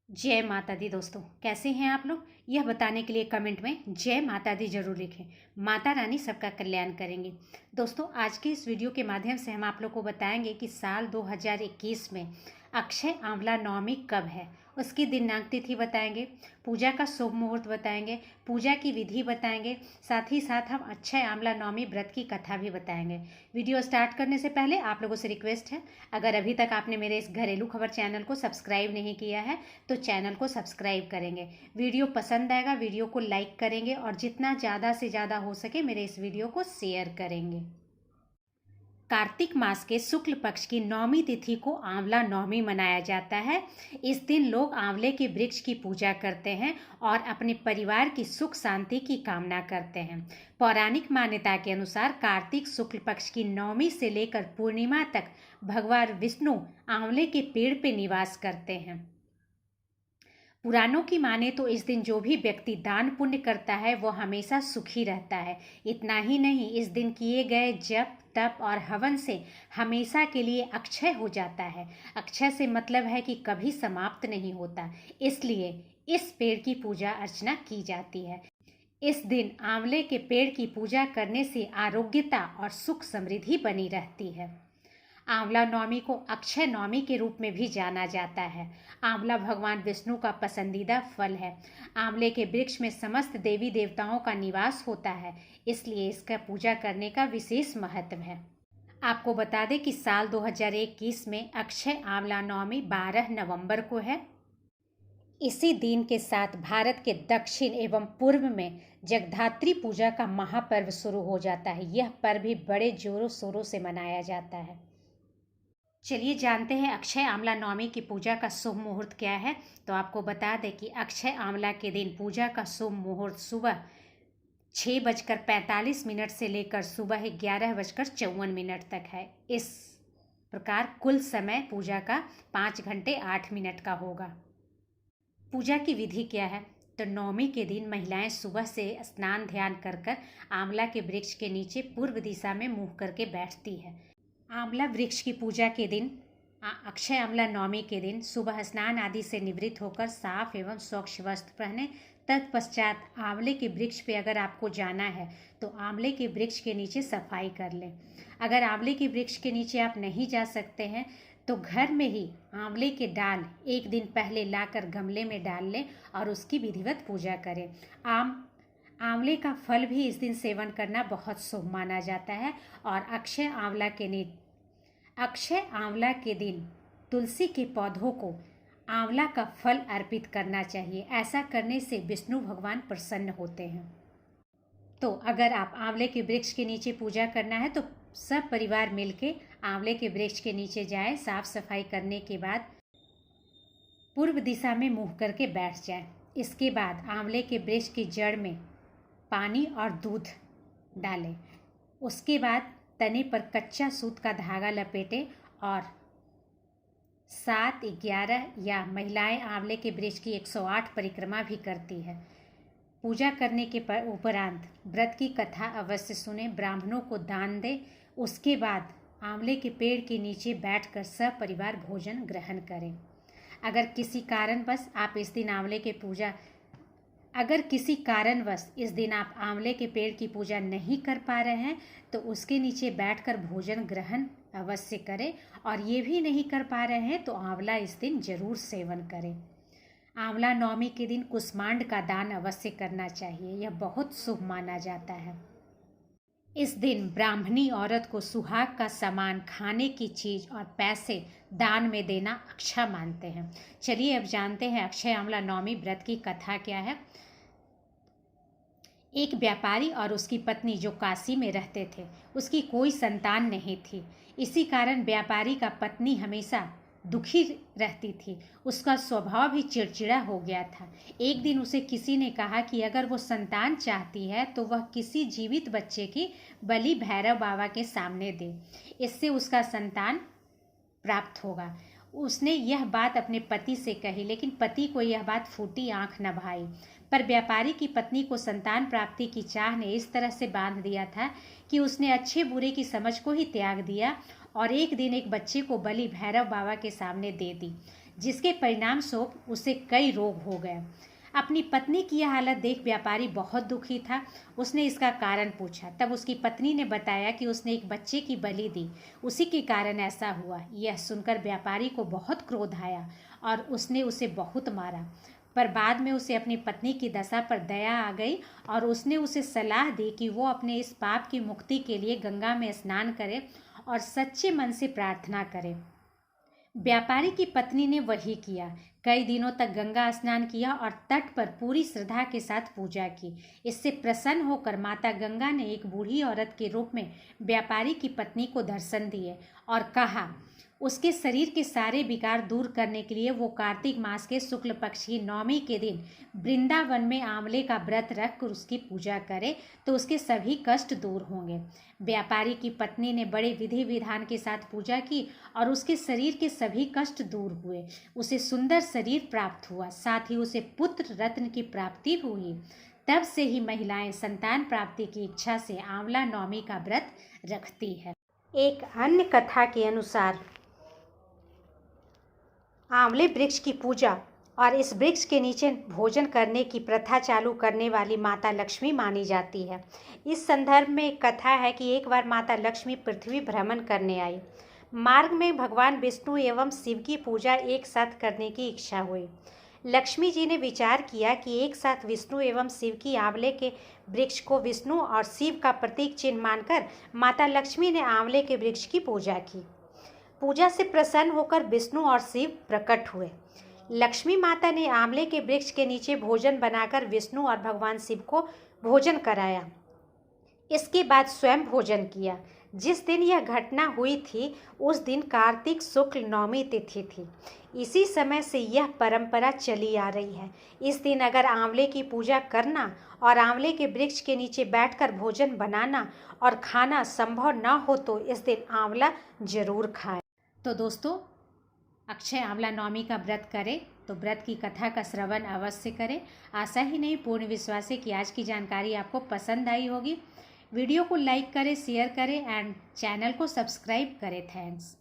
जय माता दी। दोस्तों कैसे हैं आप लोग? यह बताने के लिए कमेंट में जय माता दी जरूर लिखें। माता रानी सबका कल्याण करेंगे। दोस्तों आज के इस वीडियो के माध्यम से हम आप लोग को बताएंगे कि साल 2021 में अक्षय आंवला नवमी कब है, उसकी दिनांक तिथि बताएंगे, पूजा का शुभ मुहूर्त बताएंगे, पूजा की विधि बताएंगे, साथ ही साथ हम अक्षय आंवला नवमी व्रत की कथा भी बताएंगे। वीडियो स्टार्ट करने से पहले आप लोगों से रिक्वेस्ट है, अगर अभी तक आपने मेरे इस घरेलू खबर चैनल को सब्सक्राइब नहीं किया है तो चैनल को सब्सक्राइब करेंगे। वीडियो पसंद आएगा वीडियो को लाइक करेंगे और जितना ज़्यादा से ज़्यादा हो सके मेरे इस वीडियो को शेयर करेंगे। कार्तिक मास के शुक्ल पक्ष की नौमी तिथि को आंवला नवमी मनाया जाता है। इस दिन लोग आंवले के वृक्ष की पूजा करते हैं और अपने परिवार की सुख शांति की कामना करते हैं। पौराणिक मान्यता के अनुसार कार्तिक शुक्ल पक्ष की नौमी से लेकर पूर्णिमा तक भगवान विष्णु आंवले के पेड़ पर निवास करते हैं। पुराणों की माने तो इस दिन जो भी व्यक्ति दान पुण्य करता है वो हमेशा सुखी रहता है। इतना ही नहीं, इस दिन किए गए जप तप और हवन से हमेशा के लिए अक्षय हो जाता है। अक्षय से मतलब है कि कभी समाप्त नहीं होता, इसलिए इस पेड़ की पूजा अर्चना की जाती है। इस दिन आंवले के पेड़ की पूजा करने से आरोग्यता और सुख समृद्धि बनी रहती है। आंवला नवमी को अक्षय नवमी के रूप में भी जाना जाता है। आंवला भगवान विष्णु का पसंदीदा फल है। आंवले के वृक्ष में समस्त देवी देवताओं का निवास होता है, इसलिए इसका पूजा करने का विशेष महत्व है। आपको बता दें कि साल 2021 में अक्षय आंवला नवमी 12 नवंबर को है। इसी दिन के साथ भारत के दक्षिण एवं पूर्व में जगधात्री पूजा का महापर्व शुरू हो जाता है। यह पर्व भी बड़े जोरों शोरों से मनाया जाता है। चलिए जानते हैं अक्षय आंवला नवमी की पूजा का शुभ मुहूर्त क्या है। तो आपको बता दें कि अक्षय आंवला के दिन पूजा का शुभ मुहूर्त सुबह 6:45 से लेकर सुबह 11:54 तक है। इस प्रकार कुल समय पूजा का 5 घंटे 8 मिनट का होगा। पूजा की विधि क्या है? तो नवमी के दिन महिलाएं सुबह से स्नान ध्यान कर आंवला के वृक्ष के नीचे पूर्व दिशा में मुँह करके बैठती है। आंवला वृक्ष की पूजा के दिन अक्षय आंवला नवमी के दिन सुबह स्नान आदि से निवृत्त होकर साफ एवं स्वच्छ वस्त्र पहने। तत्पश्चात आंवले के वृक्ष पे अगर आपको जाना है तो आंवले के वृक्ष के नीचे सफाई कर लें। अगर आंवले के वृक्ष के नीचे आप नहीं जा सकते हैं तो घर में ही आंवले के डाल एक दिन पहले लाकर गमले में डाल लें और उसकी विधिवत पूजा करें। आंवले का फल भी इस दिन सेवन करना बहुत शुभ माना जाता है। और अक्षय आंवला के दिन तुलसी के पौधों को आंवला का फल अर्पित करना चाहिए। ऐसा करने से विष्णु भगवान प्रसन्न होते हैं। तो अगर आप आंवले के वृक्ष के नीचे पूजा करना है तो सब परिवार मिलके आंवले के वृक्ष के नीचे जाएं। साफ सफाई करने के बाद पूर्व दिशा में मुँह करके बैठ जाएं। इसके बाद आंवले के वृक्ष की जड़ में पानी और दूध डालें। उसके बाद तने पर कच्चा सूत का धागा लपेटें और 7-11 या महिलाएं आंवले के वृक्ष की 108 परिक्रमा भी करती है। पूजा करने के उपरांत व्रत की कथा अवश्य सुने, ब्राह्मणों को दान दें। उसके बाद आंवले के पेड़ के नीचे बैठकर सब परिवार भोजन ग्रहण करें। अगर किसी कारणवश इस दिन आप आंवले के पेड़ की पूजा नहीं कर पा रहे हैं तो उसके नीचे बैठकर भोजन ग्रहण अवश्य करें। और ये भी नहीं कर पा रहे हैं तो आंवला इस दिन जरूर सेवन करें। आंवला नवमी के दिन कुष्मांड का दान अवश्य करना चाहिए, यह बहुत शुभ माना जाता है। इस दिन ब्राह्मणी औरत को सुहाग का सामान, खाने की चीज़ और पैसे दान में देना अच्छा मानते हैं। चलिए अब जानते हैं अक्षय आंवला नवमी व्रत की कथा क्या है। एक व्यापारी और उसकी पत्नी जो काशी में रहते थे, उसकी कोई संतान नहीं थी। इसी कारण व्यापारी का पत्नी हमेशा दुखी रहती थी। उसका स्वभाव भी चिड़चिड़ा हो गया था। एक दिन उसे किसी ने कहा कि अगर वो संतान चाहती है तो वह किसी जीवित बच्चे की बलि भैरव बाबा के सामने दे, इससे उसका संतान प्राप्त होगा। उसने यह बात अपने पति से कही, लेकिन पति को यह बात फूटी आंख न भाई। पर व्यापारी की पत्नी को संतान प्राप्ति की चाह ने इस तरह से बांध दिया था कि उसने अच्छे बुरे की समझ को ही त्याग दिया और एक दिन एक बच्चे को बलि भैरव बाबा के सामने दे दी। जिसके परिणाम स्वरूप उसे कई रोग हो गए। अपनी पत्नी की यह हालत देख व्यापारी बहुत दुखी था। उसने इसका कारण पूछा। तब उसकी पत्नी ने बताया कि उसने एक बच्चे की बलि दी, उसी के कारण ऐसा हुआ। यह सुनकर व्यापारी को बहुत क्रोध आया और उसने उसे बहुत मारा। पर बाद में उसे अपनी पत्नी की दशा पर दया आ गई और उसने उसे सलाह दी कि वो अपने इस पाप की मुक्ति के लिए गंगा में स्नान करे और सच्चे मन से प्रार्थना करे। व्यापारी की पत्नी ने वही किया। कई दिनों तक गंगा स्नान किया और तट पर पूरी श्रद्धा के साथ पूजा की। इससे प्रसन्न होकर माता गंगा ने एक बूढ़ी औरत के रूप में व्यापारी की पत्नी को दर्शन दिए और कहा उसके शरीर के सारे विकार दूर करने के लिए वो कार्तिक मास के शुक्ल पक्ष की नवमी के दिन वृंदावन में आंवले का व्रत रखकर उसकी पूजा करे तो उसके सभी कष्ट दूर होंगे। व्यापारी की पत्नी ने बड़े विधि विधान के साथ पूजा की और उसके शरीर के सभी कष्ट दूर हुए। उसे सुंदर शरीर प्राप्त हुआ, साथ ही उसे पुत्र रत्न की प्राप्ति हुई। तब से ही महिलाएं संतान प्राप्ति की इच्छा से आंवला नवमी का व्रत रखती है। एक अन्य कथा के अनुसार आंवले वृक्ष की पूजा और इस वृक्ष के नीचे भोजन करने की प्रथा चालू करने वाली माता लक्ष्मी मानी जाती है। इस संदर्भ में एक कथा है कि एक बार माता लक्ष्मी पृथ्वी भ्रमण करने आई। मार्ग में भगवान विष्णु एवं शिव की पूजा एक साथ करने की इच्छा हुई। लक्ष्मी जी ने विचार किया कि एक साथ विष्णु एवं शिव की आंवले के वृक्ष को विष्णु और शिव का प्रतीक चिन्ह मानकर माता लक्ष्मी ने आंवले के वृक्ष की पूजा की। पूजा से प्रसन्न होकर विष्णु और शिव प्रकट हुए। लक्ष्मी माता ने आंवले के वृक्ष के नीचे भोजन बनाकर विष्णु और भगवान शिव को भोजन कराया। इसके बाद स्वयं भोजन किया। जिस दिन यह घटना हुई थी उस दिन कार्तिक शुक्ल नवमी तिथि थी। इसी समय से यह परंपरा चली आ रही है। इस दिन अगर आंवले की पूजा करना और आंवले के वृक्ष के नीचे बैठकर भोजन बनाना और खाना संभव न हो तो इस दिन आंवला जरूर खाएं। तो दोस्तों, अक्षय आंवला नवमी का व्रत करें तो व्रत की कथा का श्रवण अवश्य करें। आशा ही नहीं, पूर्ण विश्वास है कि आज की जानकारी आपको पसंद आई होगी। वीडियो को लाइक करें, शेयर करें एंड चैनल को सब्सक्राइब करें। थैंक्स।